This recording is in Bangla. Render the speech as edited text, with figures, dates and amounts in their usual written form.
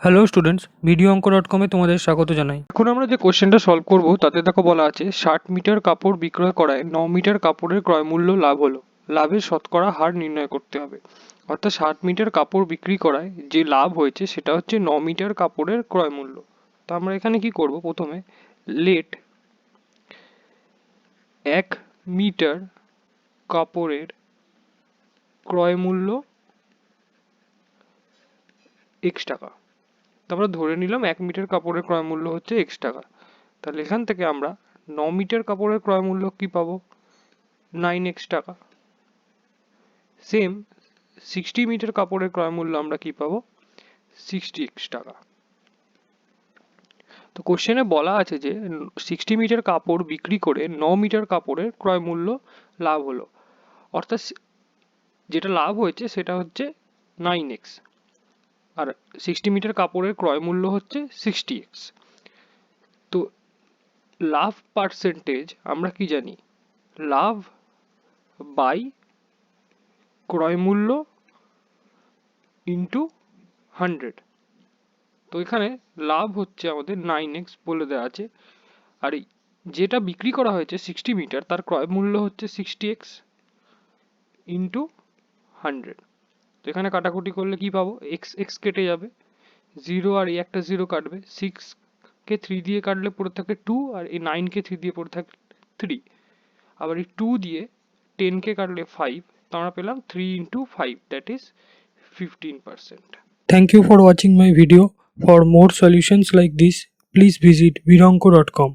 হ্যালো স্টুডেন্টস, ভিডিও অঙ্ক ডট কমে তোমাদের স্বাগত জানাই। এখন আমরা যে কোশ্চেনটা সলভ করব তাতে দেখো বলা আছে 60 মিটার কাপড় বিক্রয় করায় 9 মিটার কাপড়ের ক্রয় মূল্য লাভ হলো, লাভের শতকরা হার নির্ণয় করতে হবে। অর্থাৎ 60 মিটার কাপড় বিক্রি করায় যে লাভ হয়েছে সেটা হচ্ছে 9 মিটার কাপড়ের ক্রয় মূল্য। তো আমরা এখানে কি করব, প্রথমে লেট 1 মিটার কাপড়ের ক্রয় মূল্য x টাকা। তো আমরা ধরে নিলাম 1 মিটার কাপড়ের ক্রয় মূল্য হচ্ছে x টাকা। তাহলে এখান থেকে আমরা 9 মিটার কাপড়ের ক্রয় মূল্য কি পাবো, 9x টাকা। সেম 60 মিটার কাপড়ের ক্রয় মূল্য আমরা কি পাবো, 60x টাকা। তো কোশ্চেনে বলা আছে যে 60 মিটার কাপড় বিক্রি করে 9 মিটার কাপড়ের ক্রয় মূল্য লাভ হলো, অর্থাৎ যেটা লাভ হয়েছে সেটা হচ্ছে 9x, আর 60 মিটার কাপড়ের ক্রয় মূল্য হচ্ছে 60x। তো লাভ পার্সেন্টেজ আমরা কি জানি, লাভ বাই ক্রয় মূল্য ইন্টু 100। তো এখানে লাভ হচ্ছে আমাদের 9x বলে দেওয়া আছে, আর যেটা বিক্রি করা হয়েছে 60 মিটার তার ক্রয় মূল্য হচ্ছে 60x ইন্টু 100। তো এখানে কাটাকুটি করলে কি পাবো, এক্স এক্স কেটে যাবে, 0 আর এই একটা 0 কাটবে, 6কে 3 দিয়ে কাটলে পড়ে থাকে 2, আর এই 9কে 3 দিয়ে পড়ে থাকে 3, আবার এই 2 দিয়ে 10কে কাটলে 5। তো আমরা পেলাম 3 into 5, that is 15%. Thank you for watching my video. For more solutions like this, please visit vironko.com.